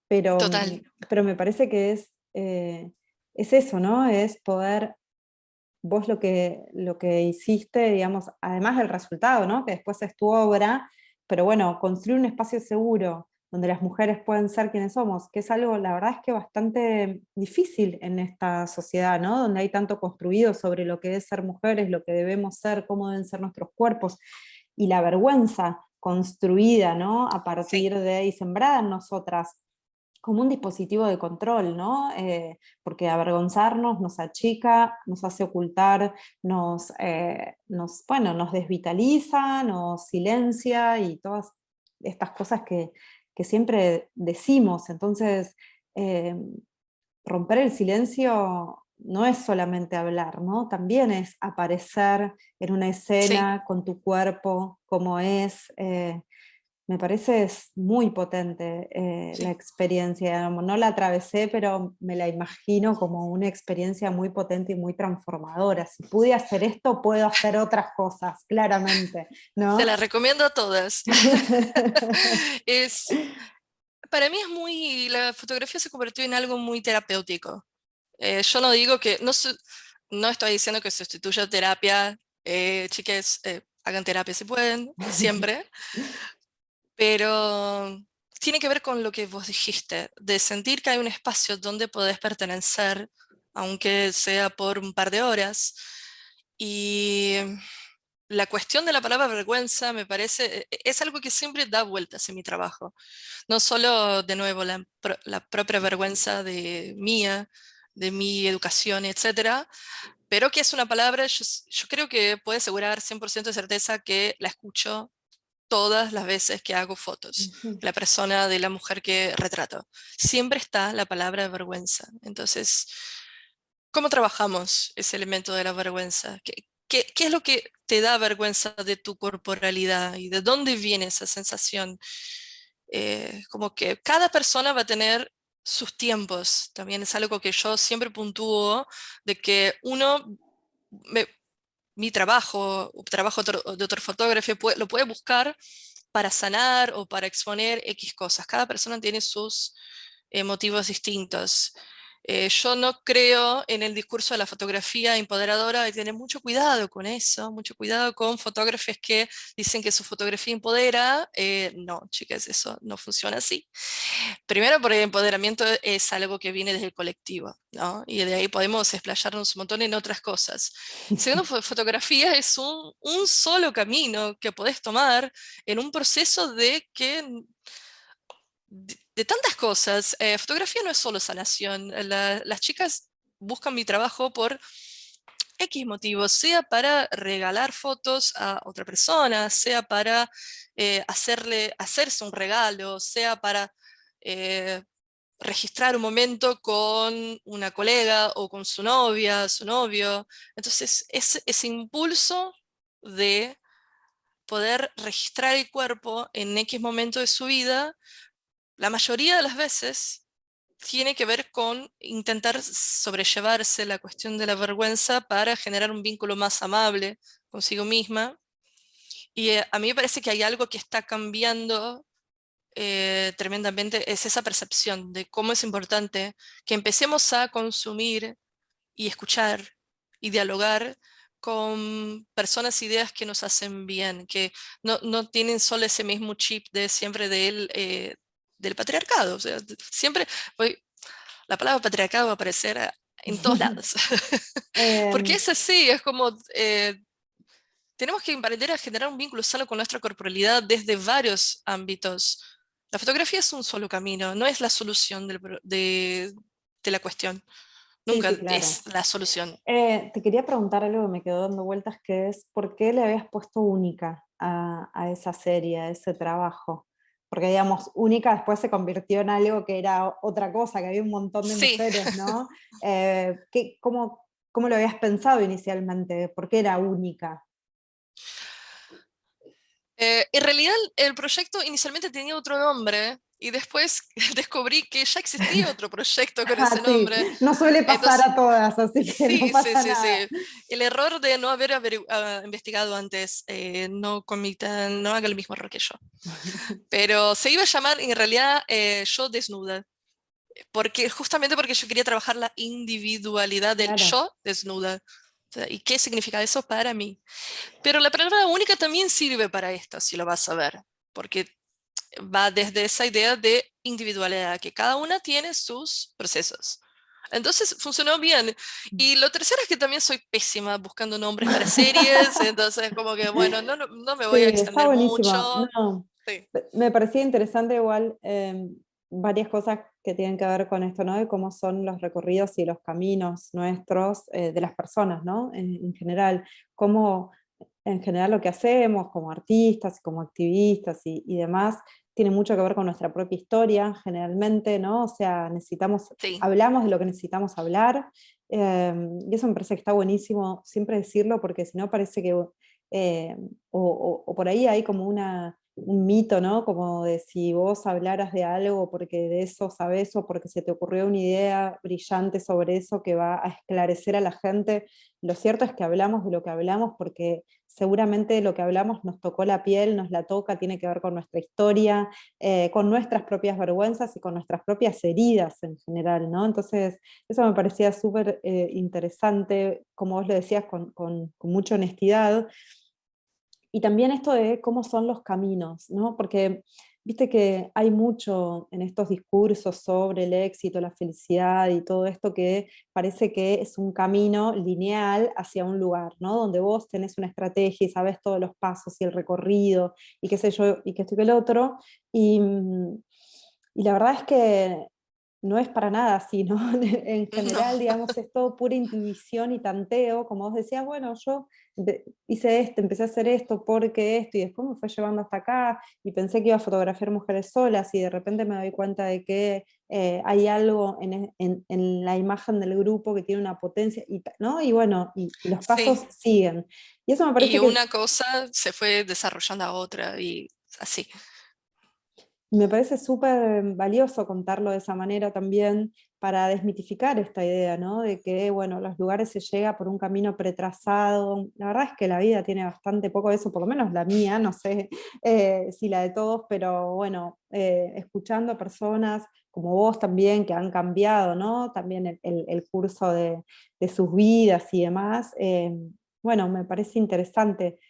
total. pero me parece que es eso, ¿no? Es poder, vos lo que hiciste, digamos, además del resultado, ¿no? Que después es tu obra, pero bueno, construir un espacio seguro donde las mujeres pueden ser quienes somos, que es algo, la verdad es que bastante difícil en esta sociedad, ¿no? Donde hay tanto construido sobre lo que es ser mujeres, lo que debemos ser, cómo deben ser nuestros cuerpos, y la vergüenza construida, ¿no? A Sí, partir y sembrada en nosotras como un dispositivo de control, ¿no? Porque avergonzarnos nos achica, nos hace ocultar, bueno, nos desvitaliza, nos silencia y todas estas cosas que siempre decimos. Entonces, eh, romper el silencio no es solamente hablar, ¿no? También es aparecer en una sí, escena con tu cuerpo, como es. Me parece es muy potente la sí. experiencia. No la atravesé, pero me la imagino como una experiencia muy potente y muy transformadora. Si pude hacer esto, puedo hacer otras cosas, claramente, Se ¿no? las recomiendo a todas. Es, para mí es muy, la fotografía se convirtió en algo muy terapéutico. Yo no digo que, no estoy diciendo que sustituya terapia, chicas, hagan terapia si pueden, siempre, pero tiene que ver con lo que vos dijiste, de sentir que hay un espacio donde podés pertenecer, aunque sea por un par de horas. Y la cuestión de la palabra vergüenza me parece, es algo que siempre da vueltas en mi trabajo. No solo, de nuevo, la propia vergüenza de mía, de mi educación, etcétera, pero que es una palabra, yo creo que puedo asegurar 100% de certeza que la escucho todas las veces que hago fotos, la persona de la mujer que retrato. Siempre está la palabra vergüenza. Entonces, ¿cómo trabajamos ese elemento de la vergüenza? ¿Qué es lo que te da vergüenza de tu corporalidad y de dónde viene esa sensación? Como que cada persona va a tener sus tiempos. También es algo que yo siempre puntúo, de que me- mi trabajo, o trabajo de otro fotógrafo, lo puede buscar para sanar o para exponer X cosas. Cada persona tiene sus motivos distintos. Yo no creo en el discurso de la fotografía empoderadora y tener mucho cuidado con eso, mucho cuidado con fotógrafos que dicen que su fotografía empodera. No, chicas, eso no funciona así. Primero, porque el empoderamiento es algo que viene desde el colectivo, ¿no? Y de ahí podemos explayarnos un montón en otras cosas. Segundo, fotografía es un solo camino que podés tomar en un proceso de tantas cosas. Fotografía no es solo sanación. Las chicas buscan mi trabajo por X motivos, sea para regalar fotos a otra persona, sea para hacerse un regalo, sea para eh, registrar un momento con una colega o con su novia, su novio. Entonces, ese impulso de poder registrar el cuerpo en X momento de su vida, la mayoría de las veces tiene que ver con intentar sobrellevarse la cuestión de la vergüenza para generar un vínculo más amable consigo misma. Y a mí me parece que hay algo que está cambiando tremendamente, es esa percepción de cómo es importante que empecemos a consumir y escuchar y dialogar con personas, ideas que nos hacen bien, que no tienen solo ese mismo chip de siempre del patriarcado. O sea, siempre, la palabra patriarcado va a aparecer en todos lados. Porque Em, es así, es como tenemos que aprender a generar un vínculo sano con nuestra corporalidad desde varios ámbitos. La fotografía es un solo camino, no es la solución de la cuestión. sí, Nunca sí, claro. es la solución. Te quería preguntar algo que me quedó dando vueltas, que es ¿por qué le habías puesto única a esa serie, a ese trabajo? Porque, digamos, única después se convirtió en algo que era otra cosa, que había un montón de Sí. mujeres, ¿no? ¿Cómo lo habías pensado inicialmente? ¿Por qué era única? En realidad el proyecto inicialmente tenía otro nombre y después descubrí que ya existía otro proyecto con Ah, ese sí, nombre. no suele pasar Entonces, a todas, así que no sí, sí, pasa sí, nada. sí. El error de no haber investigado antes, no haga el mismo error que yo. Pero se iba a llamar en realidad Yo Desnuda, justamente porque yo quería trabajar la individualidad del Claro. yo desnuda. O sea, ¿y qué significa eso para mí? Pero la palabra única también sirve para esto, si lo vas a ver, porque va desde esa idea de individualidad, que cada una tiene sus procesos. Entonces funcionó bien. Y lo tercero es que también soy pésima buscando nombres para series, entonces como que bueno, no me Sí, voy a está extender mucho. buenísimo. No, Sí, me parecía interesante igual varias cosas que tienen que ver con esto, ¿no? De cómo son los recorridos y los caminos nuestros, de las personas, ¿no? En general, cómo en general lo que hacemos como artistas, como activistas y demás, tiene mucho que ver con nuestra propia historia, generalmente, ¿no? O sea, sí, hablamos de lo que necesitamos hablar, y eso me parece que está buenísimo siempre decirlo, porque si no parece que eh, o por ahí hay como un mito, ¿no? Como de si vos hablaras de algo porque de eso sabes o porque se te ocurrió una idea brillante sobre eso que va a esclarecer a la gente. Lo cierto es que hablamos de lo que hablamos porque seguramente lo que hablamos nos tocó la piel, nos la toca, tiene que ver con nuestra historia, con nuestras propias vergüenzas y con nuestras propias heridas en general, ¿no? Entonces, eso me parecía súper interesante, como vos lo decías, con mucha honestidad. Y también esto de cómo son los caminos, ¿no? Porque viste que hay mucho en estos discursos sobre el éxito, la felicidad y todo esto que parece que es un camino lineal hacia un lugar, ¿no? Donde vos tenés una estrategia y sabes todos los pasos y el recorrido y qué sé yo, y que esto y que el otro. Y, y la verdad es que no es para nada así, ¿no? En no. general, digamos, es todo pura intuición y tanteo, como vos decías, bueno, yo hice esto, empecé a hacer esto porque esto, y después me fue llevando hasta acá, y pensé que iba a fotografiar mujeres solas, y de repente me doy cuenta de que hay algo en la imagen del grupo que tiene una potencia, ¿no? Y bueno, y los Sí. pasos siguen. Y eso me Y parece que una cosa se fue desarrollando a otra y así. Me parece súper valioso contarlo de esa manera también para desmitificar esta idea, ¿no? De que, bueno, los lugares se llega por un camino pretrazado. La verdad es que la vida tiene bastante poco de eso, por lo menos la mía, no sé si la de todos, pero bueno, escuchando personas como vos también que han cambiado, ¿no? También el curso de sus vidas y demás, bueno, me parece interesante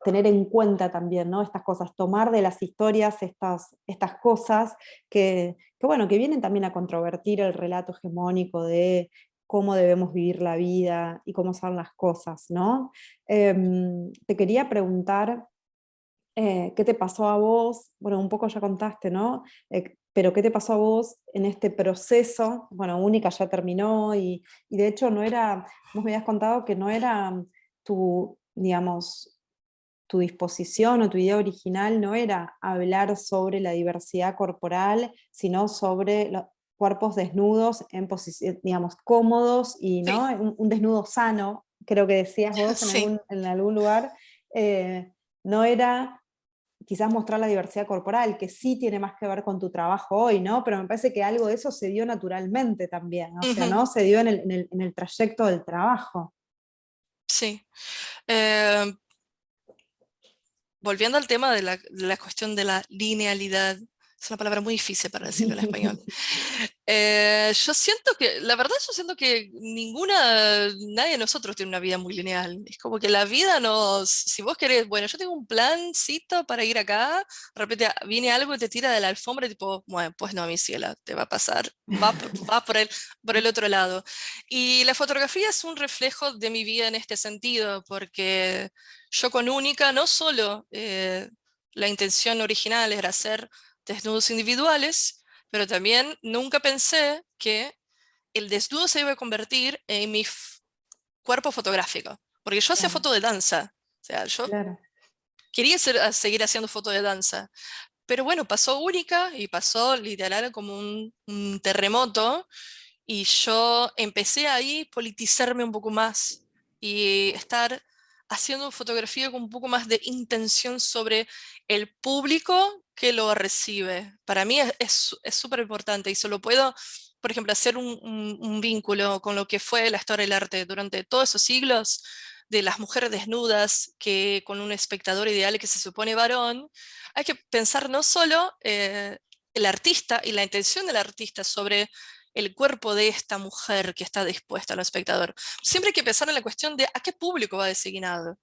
tener en cuenta también, ¿no? Estas cosas, tomar de las historias estas cosas bueno, que vienen también a controvertir el relato hegemónico de cómo debemos vivir la vida y cómo son las cosas, ¿no? Te quería preguntar, ¿qué te pasó a vos? Bueno, un poco ya contaste, ¿no? Pero ¿qué te pasó a vos en este proceso? Bueno, Única ya terminó y de hecho no era, vos me habías contado que no era tu, digamos, tu disposición o tu idea original no era hablar sobre la diversidad corporal, sino sobre los cuerpos desnudos en posición, digamos, cómodos y ¿no? Sí, un desnudo sano, creo que decías vos sí. en algún lugar. No era quizás mostrar la diversidad corporal, que sí tiene más que ver con tu trabajo hoy, ¿no? Pero me parece que algo de eso se dio naturalmente también, o sea, Ujú, ¿no? Se dio en el trayecto del trabajo. sí. Eh, Volviendo al tema de la cuestión de la linealidad, Es una palabra muy difícil para decirlo en español. Yo siento que, la verdad, yo siento que nadie de nosotros tiene una vida muy lineal. Es como que la vida si vos querés, bueno, yo tengo un plancito para ir acá, de repente viene algo y te tira de la alfombra y tipo, bueno, pues no, mi ciela, te va a pasar, va por el otro lado. Y la fotografía es un reflejo de mi vida en este sentido, porque yo con Única no solo la intención original era hacer desnudos individuales, pero también nunca pensé que el desnudo se iba a convertir en mi cuerpo fotográfico, porque yo hacía Claro, foto de danza, o sea, yo claro. quería seguir haciendo foto de danza, pero bueno, pasó Única y pasó literal como un terremoto y yo empecé ahí politizarme un poco más y estar haciendo fotografía con un poco más de intención sobre el público que lo recibe. Para mí es súper importante y solo puedo, por ejemplo, hacer un vínculo con lo que fue la historia del arte durante todos esos siglos, de las mujeres desnudas, que con un espectador ideal que se supone varón, hay que pensar no solo el artista y la intención del artista sobre el cuerpo de esta mujer que está dispuesta al espectador. Siempre hay que pensar en la cuestión de a qué público va designado.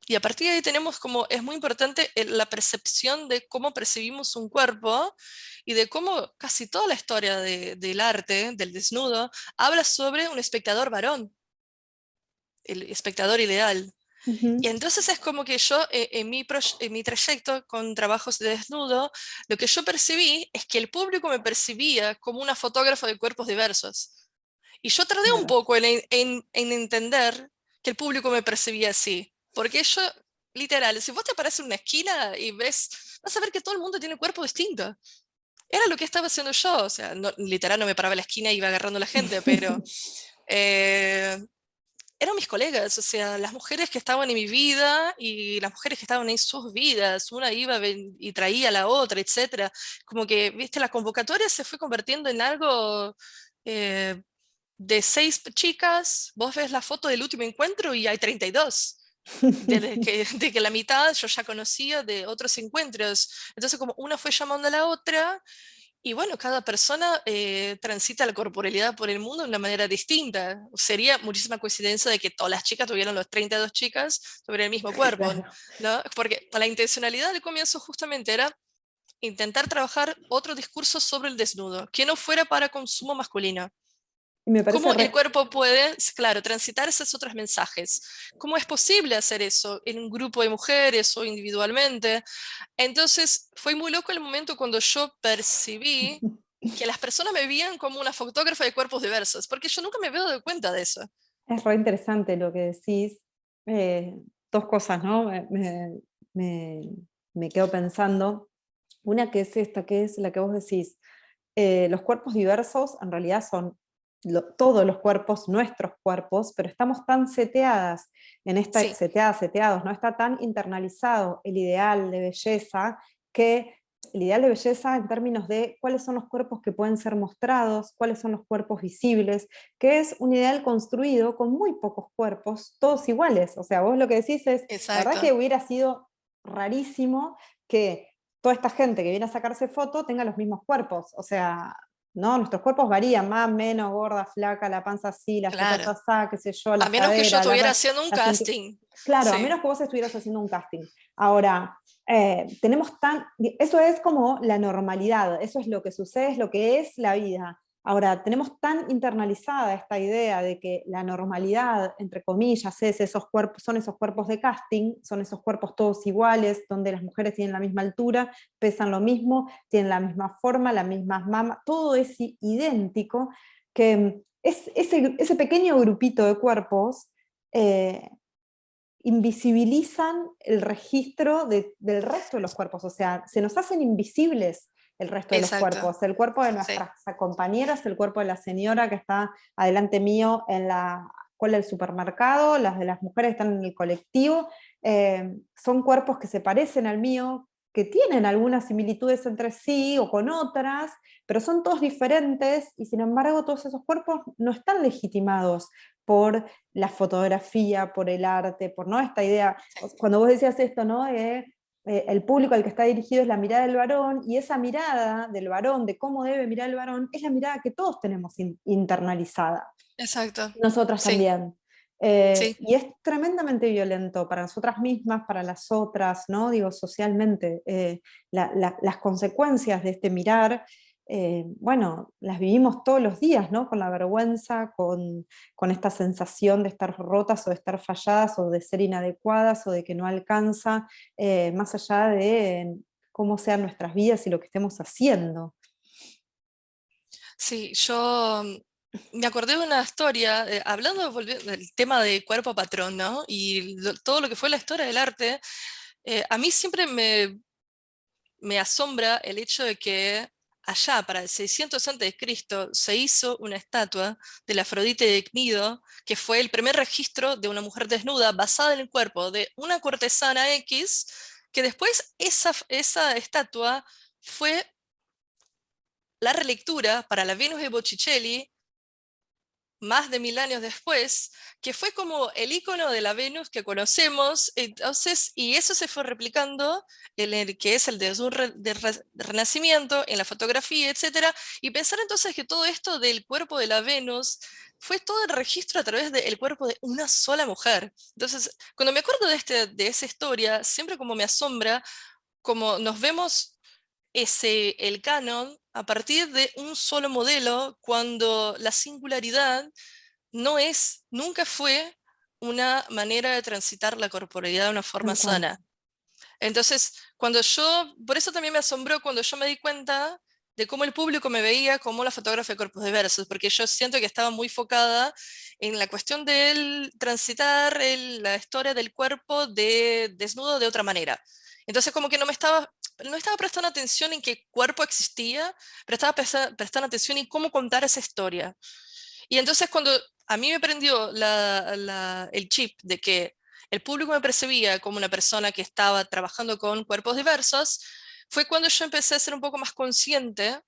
Y a partir de ahí tenemos como, es muy importante la percepción de cómo percibimos un cuerpo y de cómo casi toda la historia del arte, del desnudo, habla sobre un espectador varón, el espectador ideal. Y Ujú. entonces es como que yo, en mi trayecto con trabajos de desnudo, lo que yo percibí es que el público me percibía como una fotógrafa de cuerpos diversos. Y yo tardé un Claro. poco en entender que el público me percibía así. Porque yo, literal, si vos te apareces en una esquina y ves, vas a ver que todo el mundo tiene cuerpo distinto. Era lo que estaba haciendo yo. O sea, literal no me paraba en la esquina y iba agarrando a la gente, pero eh, eran mis colegas, o sea, las mujeres que estaban en mi vida y las mujeres que estaban en sus vidas, una iba y traía a la otra, etcétera. Como que, viste, la convocatoria se fue convirtiendo en algo eh, de 6 chicas, vos ves la foto del último encuentro y hay 32. De que la mitad yo ya conocía de otros encuentros. Entonces, como una fue llamando a la otra, y bueno, cada persona transita la corporalidad por el mundo de una manera distinta. Sería muchísima coincidencia de que todas las chicas tuvieran los 32 chicas sobre el mismo cuerpo, Claro. ¿no? Porque la intencionalidad del comienzo justamente era intentar trabajar otro discurso sobre el desnudo, que no fuera para consumo masculino. Y me parece ¿Cómo el cuerpo puede, claro, transitar esos otros mensajes? ¿Cómo es posible hacer eso en un grupo de mujeres o individualmente? Entonces, fue muy loco el momento cuando yo percibí que las personas me veían como una fotógrafa de cuerpos diversos, porque yo nunca me había dado cuenta de eso. Es re interesante lo que decís. Dos cosas, ¿no? Me- me quedo pensando. Una que es esta, que es la que vos decís. Los cuerpos diversos en realidad son todos los cuerpos, nuestros cuerpos, pero estamos tan seteadas en esta, Sí, seteados, ¿no? Está tan internalizado el ideal de belleza que el ideal de belleza en términos de cuáles son los cuerpos que pueden ser mostrados, cuáles son los cuerpos visibles, que es un ideal construido con muy pocos cuerpos, todos iguales. O sea, vos lo que decís es, la verdad exacto. que hubiera sido rarísimo que toda esta gente que viene a sacarse foto tenga los mismos cuerpos. O sea, ¿no? Nuestros cuerpos varían, más, menos, gorda, flaca, la panza así, las tetas Claro. así, qué sé yo, A las menos que yo caderas, estuviera haciendo un la cintura. casting. Claro, a Sí, menos que vos estuvieras haciendo un casting. Ahora, tenemos tan, eso es como la normalidad, eso es lo que sucede, es lo que es la vida. Ahora, tenemos tan internalizada esta idea de que la normalidad, entre comillas, es esos cuerpos, son esos cuerpos de casting, son esos cuerpos todos iguales, donde las mujeres tienen la misma altura, pesan lo mismo, tienen la misma forma, las mismas mamas, todo es idéntico, que es ese pequeño grupito de cuerpos eh, invisibilizan el registro del resto de los cuerpos, o sea, se nos hacen invisibles el resto de los exacto. cuerpos, el cuerpo de Sí. nuestras compañeras, el cuerpo de la señora que está adelante mío en la cola del supermercado, las de las mujeres que están en el colectivo, son cuerpos que se parecen al mío, que tienen algunas similitudes entre sí o con otras, pero son todos diferentes y sin embargo todos esos cuerpos no están legitimados por la fotografía, por el arte, por ¿no? esta idea, Sí. cuando vos decías esto, ¿no? el público al que está dirigido es la mirada del varón, y esa mirada del varón, de cómo debe mirar el varón, es la mirada que todos tenemos internalizada, Exacto. nosotras Sí, también. sí. Y es tremendamente violento para nosotras mismas, para las otras, ¿no? Digo, socialmente. Las consecuencias de este mirar, bueno, las vivimos todos los días, ¿no? Con la vergüenza, con esta sensación de estar rotas o de estar falladas o de ser inadecuadas o de que no alcanza, más allá de cómo sean nuestras vidas y lo que estemos haciendo. Sí, yo me acordé de una historia, hablando del tema de cuerpo patrón, ¿no? Y todo lo que fue la historia del arte, a mí siempre me asombra el hecho de que allá, para el 600 a.C., se hizo una estatua de la Afrodite de Cnido, que fue el primer registro de una mujer desnuda basada en el cuerpo de una cortesana X, que después esa estatua fue la relectura para la Venus de Botticelli más de 1000 años después, que fue como el icono de la Venus que conocemos, entonces, y eso se fue replicando en el que es el de un de Renacimiento, en la fotografía, etcétera, y pensar entonces que todo esto del cuerpo de la Venus fue todo el registro a través del cuerpo de una sola mujer. Entonces, cuando me acuerdo de esa historia, siempre como me asombra, como nos vemos el canon a partir de un solo modelo, cuando la singularidad nunca fue una manera de transitar la corporalidad de una forma Tal cual. sana. Entonces, por eso también me asombró cuando yo me di cuenta de cómo el público me veía como la fotógrafa de cuerpos diversos, porque yo siento que estaba muy focada en la cuestión del transitar la historia del cuerpo desnudo de otra manera. Entonces, como que no estaba prestando atención en qué cuerpo existía, pero estaba prestando atención en cómo contar esa historia. Y entonces cuando a mí me prendió el chip de que el público me percibía como una persona que estaba trabajando con cuerpos diversos, fue cuando yo empecé a ser un poco más consciente,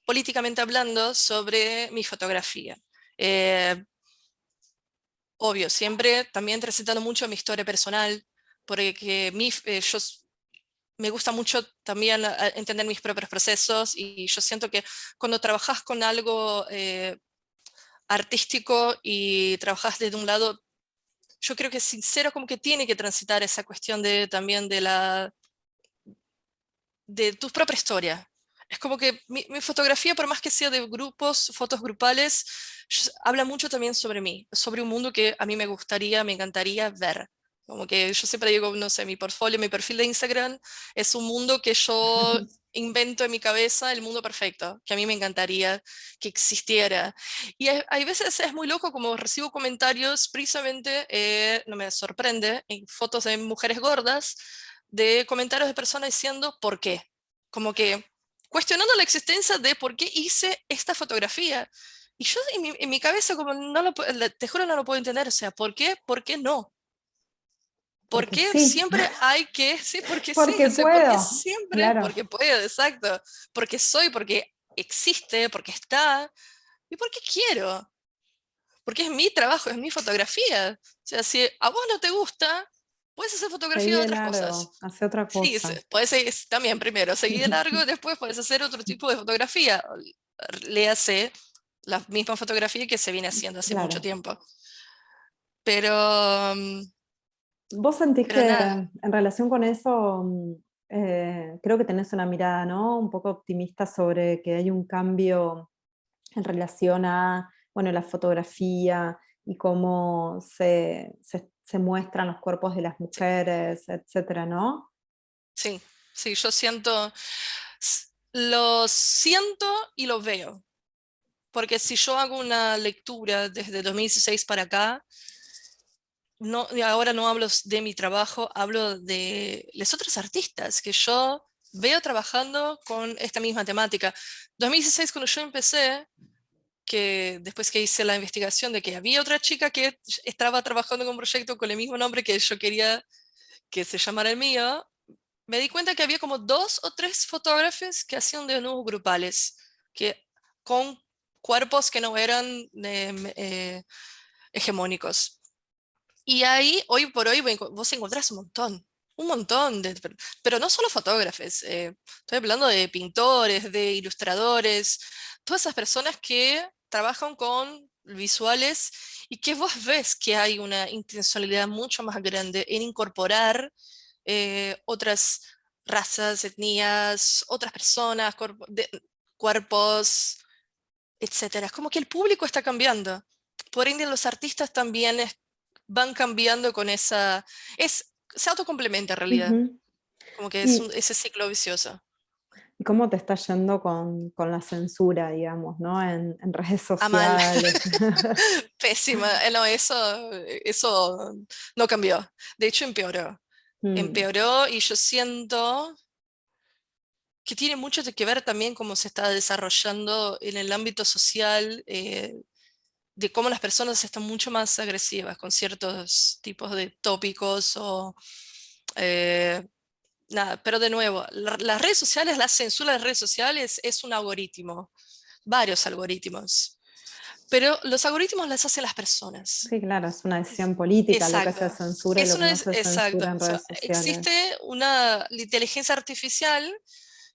políticamente hablando, sobre mi fotografía. Eh, Obvio, siempre también transitando mucho mi historia personal, porque me gusta mucho también entender mis propios procesos, y yo siento que cuando trabajas con algo artístico y trabajas desde un lado, yo creo que sincero, como que tiene que transitar esa cuestión también de tu propia historia. Es como que mi fotografía, por más que sea de grupos, fotos grupales, habla mucho también sobre mí, sobre un mundo que a mí me encantaría ver. Como que yo siempre digo, no sé, mi portfolio, mi perfil de Instagram es un mundo que yo invento en mi cabeza, el mundo perfecto, que a mí me encantaría que existiera. Y hay veces es muy loco como recibo comentarios, precisamente, no me sorprende, en fotos de mujeres gordas, de comentarios de personas diciendo por qué. Como que cuestionando la existencia de por qué hice esta fotografía. Y yo en mi cabeza, como te juro, no lo puedo entender. O sea, ¿por qué? ¿Por qué no? ¿Por Porque qué sí, siempre hay que? Sí, porque sí. porque O sea, ¿por qué puedo, siempre? claro. Porque puedo, exacto. Porque soy, porque existe, porque está. ¿Y por qué quiero? Porque es mi trabajo, es mi fotografía. O sea, si a vos no te gusta, puedes hacer Seguí fotografía de de otras cosas. largo, hace otra Sí, cosa. puedes también primero seguir de largo, después puedes hacer otro tipo de fotografía. Léase la misma fotografía que se viene haciendo hace mucho Claro. tiempo. Pero, mm, ¿Vos sentís pero que nada, en relación con eso, creo que tenés una mirada, ¿no? Un poco optimista sobre que hay un cambio en relación a, bueno, la fotografía y cómo se muestran los cuerpos de las sí, mujeres, etcétera, ¿no? sí, sí, lo siento y lo veo. Porque si yo hago una lectura desde 2016 para acá, no, y ahora no hablo de mi trabajo, hablo de los otros artistas que yo veo trabajando con esta misma temática. 2016, cuando yo empecé, que después que hice la investigación de que había otra chica que estaba trabajando en un proyecto con el mismo nombre que yo quería que se llamara el mío, me di cuenta que había como 2 o 3 fotógrafos que hacían desnudos grupales, que, con cuerpos que no eran hegemónicos. Y ahí, hoy por hoy, vos encontrás un montón. Un montón, pero no solo fotógrafos, estoy hablando de pintores, de ilustradores, todas esas personas que trabajan con visuales y que vos ves que hay una intencionalidad mucho más grande en incorporar otras razas, etnias, otras personas, cuerpos, etcétera. Es como que el público está cambiando. Por ende, los artistas también van cambiando con esa... se autocomplementa en realidad. Ujú. Como que es ¿Y, ese ciclo vicioso. y cómo te está yendo con la censura, digamos, ¿no? En redes A mal. sociales. Pésima. No, eso no cambió. De hecho, empeoró. Mm, Empeoró y yo siento que tiene mucho que ver también cómo se está desarrollando en el ámbito social, de cómo las personas están mucho más agresivas con ciertos tipos de tópicos o... eh, nada, pero de nuevo, las redes sociales, la censura de las redes sociales es un algoritmo, varios algoritmos, pero los algoritmos las hacen las personas. sí, claro, es una decisión política lo que Exacto. se censura y lo que no se Exacto. censura en O sea, redes sociales. existe una inteligencia artificial,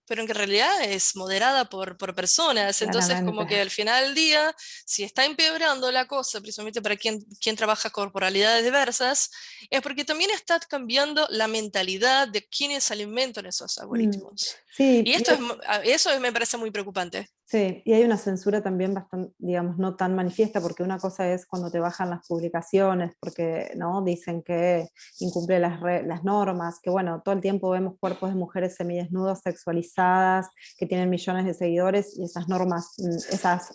pero en que realidad es moderada por personas. Entonces, Claramente. como que al final del día, si está empeorando la cosa, precisamente para quien trabaja corporalidades diversas, es porque también está cambiando la mentalidad de quienes alimentan esos Mm, algoritmos. sí, Y esto eso me parece muy preocupante. sí, y hay una censura también bastante, digamos, no tan manifiesta, porque una cosa es cuando te bajan las publicaciones, porque ¿no? Dicen que incumple las normas, que bueno, todo el tiempo vemos cuerpos de mujeres semidesnudos, sexualizadas, que tienen millones de seguidores, y esas normas,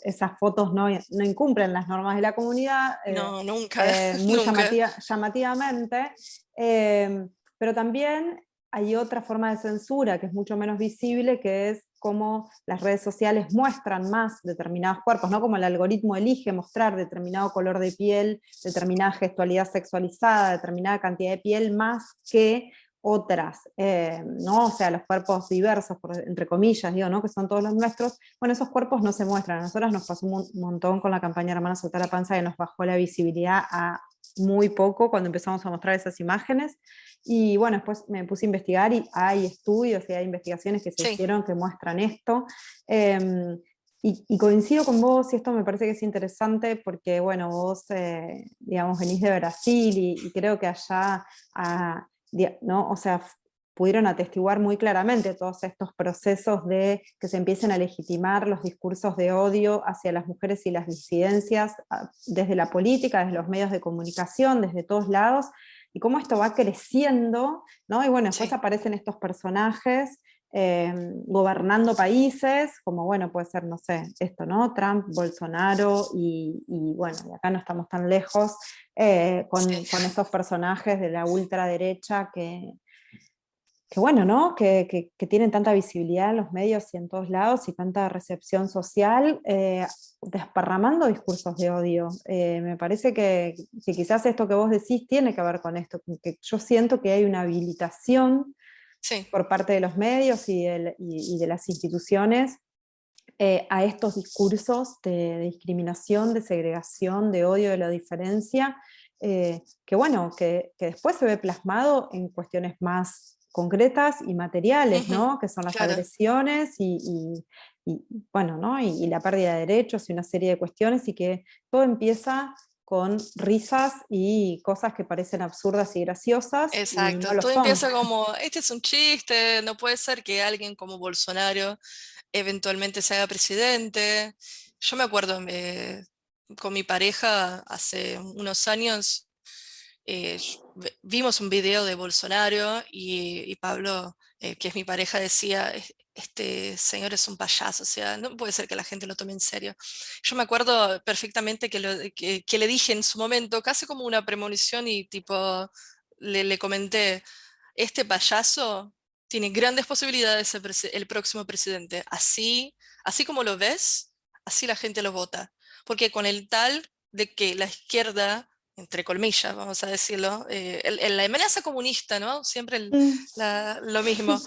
esas fotos no incumplen las normas de la comunidad, No, nunca, muy nunca. llamativamente, eh, pero también hay otra forma de censura que es mucho menos visible, que es cómo las redes sociales muestran más determinados cuerpos, ¿no? Como el algoritmo elige mostrar determinado color de piel, determinada gestualidad sexualizada, determinada cantidad de piel, más que otras, ¿no? O sea, los cuerpos diversos, entre comillas, digo, ¿no? Que son todos los nuestros. Bueno, esos cuerpos no se muestran. A nosotras nos pasó un montón con la campaña Hermana Soltar la Panza, que nos bajó la visibilidad a muy poco cuando empezamos a mostrar esas imágenes. Y bueno, después me puse a investigar y hay estudios y hay investigaciones que se Sí, hicieron que muestran esto. Y coincido con vos, y esto me parece que es interesante porque, bueno, vos, digamos, venís de Brasil y creo que allá, ¿no? O sea, pudieron atestiguar muy claramente todos estos procesos de que se empiecen a legitimar los discursos de odio hacia las mujeres y las disidencias, desde la política, desde los medios de comunicación, desde todos lados, y cómo esto va creciendo, ¿no? Y bueno, después sí. aparecen estos personajes gobernando países, como bueno, puede ser, no sé, esto, ¿no? Trump, Bolsonaro, y bueno, y acá no estamos tan lejos, Sí. con estos personajes de la ultraderecha que bueno, ¿no? Que tienen tanta visibilidad en los medios y en todos lados y tanta recepción social, desparramando discursos de odio. Me parece que quizás esto que vos decís tiene que ver con esto, que yo siento que hay una habilitación Sí. por parte de los medios y de las instituciones a estos discursos de discriminación, de segregación, de odio, de la diferencia, que bueno, que después se ve plasmado en cuestiones más concretas y materiales, Ujú, ¿no? Que son las claro. agresiones y, bueno, ¿no? Y la pérdida de derechos y una serie de cuestiones, y que todo empieza con risas y cosas que parecen absurdas y graciosas y no Exacto. lo Todo son. empieza como, este es un chiste, no puede ser que alguien como Bolsonaro eventualmente se haga presidente. Yo me acuerdo con mi pareja hace unos años, vimos un video de Bolsonaro y Pablo, que es mi pareja, decía, Este señor es un payaso, o sea, no puede ser que la gente lo tome en serio". Yo me acuerdo perfectamente que le dije en su momento, casi como una premonición, y tipo, le comenté, este payaso tiene grandes posibilidades de ser el próximo presidente. Así como lo ves, así la gente lo vota. Porque con el tal de que la izquierda, entre comillas, vamos a decirlo, la amenaza comunista, ¿no? Siempre Mm. lo mismo,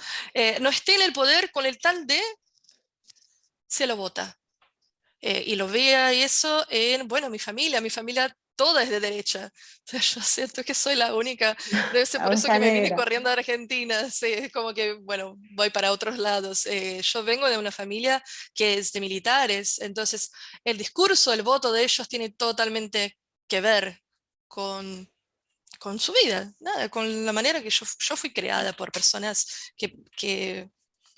no esté en el poder con el tal de, se lo vota. Y lo vea y eso en, bueno, mi familia toda es de derecha. O sea, yo siento que soy la única. Debe ser La por eso oveja que me vine negra. corriendo a Argentina. Sí, es como que, bueno, voy para otros lados. Yo vengo de una familia que es de militares, entonces el discurso, el voto de ellos tiene totalmente que ver con, con su vida, nada, con la manera que yo fui creada por personas que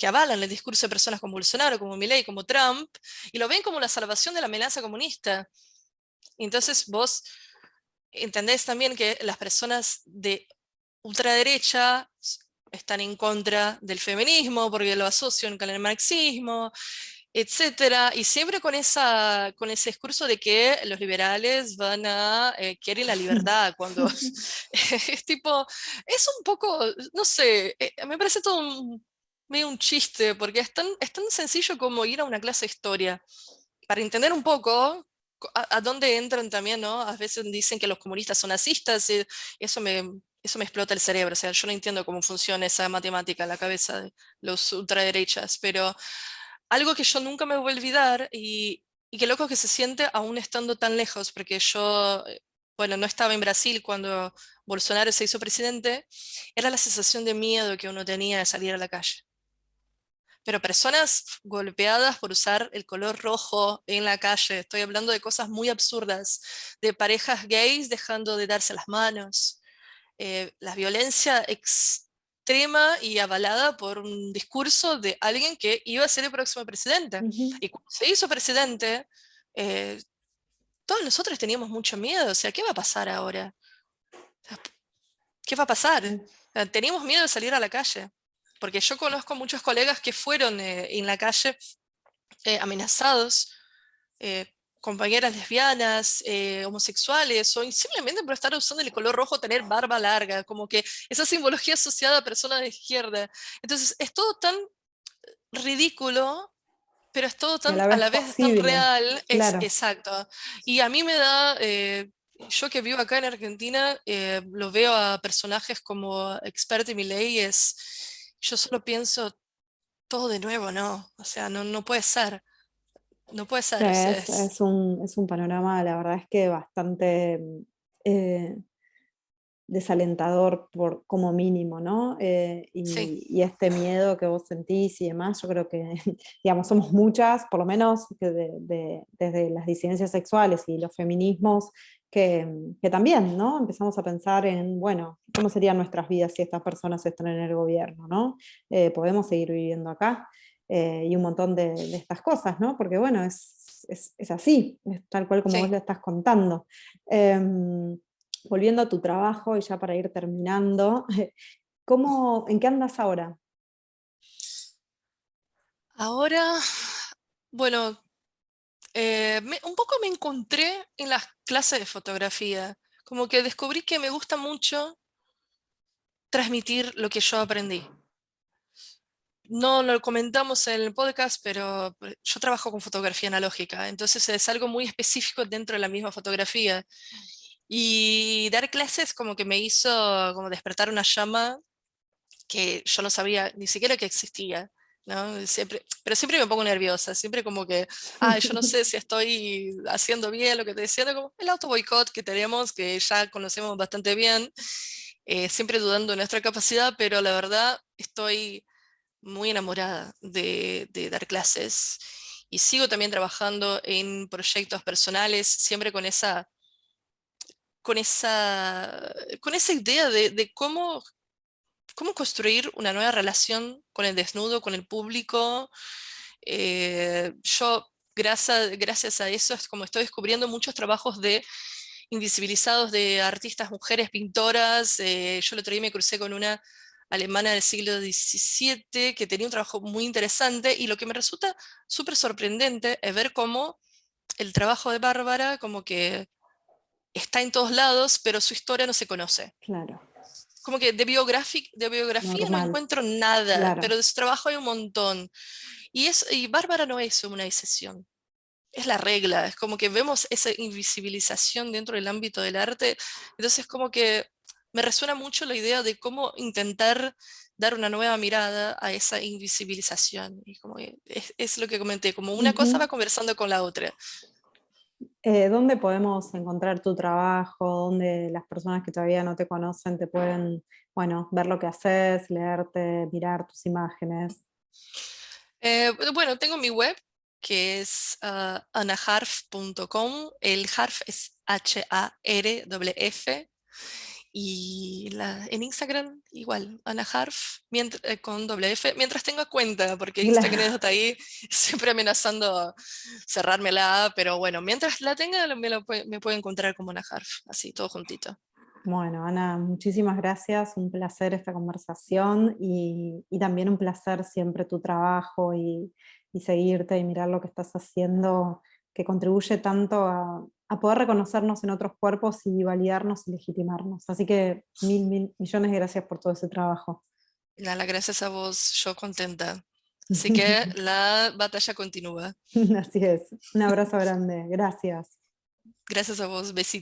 avalan el discurso de personas como Bolsonaro, como Milei, como Trump, y lo ven como la salvación de la amenaza comunista. Entonces vos entendés también que las personas de ultraderecha están en contra del feminismo porque lo asocian con el marxismo, etcétera, y siempre con ese discurso de que los liberales quieren la libertad, cuando es tipo, es un poco, no sé, me parece todo medio un chiste, porque es tan sencillo como ir a una clase de historia, para entender un poco a dónde entran también, ¿no? A veces dicen que los comunistas son nazistas, y eso me explota el cerebro, o sea, yo no entiendo cómo funciona esa matemática en la cabeza de los ultraderechas, pero algo que yo nunca me voy a olvidar y qué loco que se siente aún estando tan lejos, porque yo, bueno, no estaba en Brasil cuando Bolsonaro se hizo presidente, era la sensación de miedo que uno tenía de salir a la calle. Pero personas golpeadas por usar el color rojo en la calle, estoy hablando de cosas muy absurdas, de parejas gays dejando de darse las manos, la violencia extrema y avalada por un discurso de alguien que iba a ser el próximo presidente. Ujú. Y cuando se hizo presidente, eh, todos nosotros teníamos mucho miedo, o sea, ¿qué va a pasar ahora? O sea, ¿qué va a pasar? Sí. O sea, teníamos miedo de salir a la calle, porque yo conozco muchos colegas que fueron en la calle amenazados, eh, compañeras lesbianas, homosexuales, o simplemente por estar usando el color rojo, tener barba larga, como que esa simbología asociada a personas de izquierda. Entonces, es todo tan ridículo, pero es todo Y a tan, la a vez la vez tan posible, real, es claro. exacto. Y a mí me da, yo que vivo acá en Argentina, lo veo a personajes como Expert y Milei, yo solo pienso todo de nuevo, ¿no? O sea, no puede ser. No puede Sí, ser, o sea, es un panorama, la verdad es que bastante eh, desalentador por, como mínimo, ¿no? sí, Y este miedo que vos sentís y demás, yo creo que, digamos, somos muchas, por lo menos que desde las disidencias sexuales y los feminismos, que también, ¿no? Empezamos a pensar en, bueno, ¿cómo serían nuestras vidas si estas personas están en el gobierno, ¿no? ¿Podemos seguir viviendo acá? Y un montón de estas cosas, ¿no? Porque, bueno, es así, es tal cual como vos sí. lo estás contando. Volviendo a tu trabajo y ya para ir terminando, ¿en qué andas ahora? Ahora, bueno, un poco me encontré en las clases de fotografía, como que descubrí que me gusta mucho transmitir lo que yo aprendí. No lo comentamos en el podcast, pero yo trabajo con fotografía analógica, entonces es algo muy específico dentro de la misma fotografía. Y dar clases como que me hizo como despertar una llama que yo no sabía ni siquiera que existía, ¿no? Siempre, pero siempre me pongo nerviosa, siempre como que, yo no sé si estoy haciendo bien lo que estoy diciendo, como el auto boicot que tenemos, que ya conocemos bastante bien, siempre dudando de nuestra capacidad, pero la verdad estoy muy enamorada de dar clases y sigo también trabajando en proyectos personales, siempre con esa idea de cómo construir una nueva relación con el desnudo, con el público. Yo, gracias a eso, es como estoy descubriendo muchos trabajos de invisibilizados de artistas, mujeres, pintoras. Yo el otro día me crucé con una alemana del siglo XVII que tenía un trabajo muy interesante y lo que me resulta súper sorprendente es ver cómo el trabajo de Bárbara como que está en todos lados, pero su historia no se conoce. Claro, Como que de biografía no normal, encuentro nada, claro. pero de su trabajo hay un montón. Y Bárbara no es una excepción, es la regla, es como que vemos esa invisibilización dentro del ámbito del arte, entonces como que me resuena mucho la idea de cómo intentar dar una nueva mirada a esa invisibilización. Y como que es lo que comenté, como una cosa va Ujú. conversando con la otra. ¿Dónde podemos encontrar tu trabajo? ¿Dónde las personas que todavía no te conocen te pueden, bueno, ver lo que haces, leerte, mirar tus imágenes? Bueno, tengo mi web que es anaharf.com. El harf es HARF. Y en Instagram igual, anaharf con doble F, mientras tenga cuenta, porque Instagram está ahí siempre amenazando cerrármela, pero bueno, mientras la tenga me puede encontrar como anaharf, así, todo juntito. Bueno, Ana, muchísimas gracias, un placer esta conversación y también un placer siempre tu trabajo y seguirte y mirar lo que estás haciendo, que contribuye tanto a poder reconocernos en otros cuerpos y validarnos y legitimarnos. Así que mil millones de gracias por todo ese trabajo. Nada, gracias a vos, yo contenta. Así que la batalla continúa. Así es, un abrazo grande, gracias. Gracias a vos, besitos.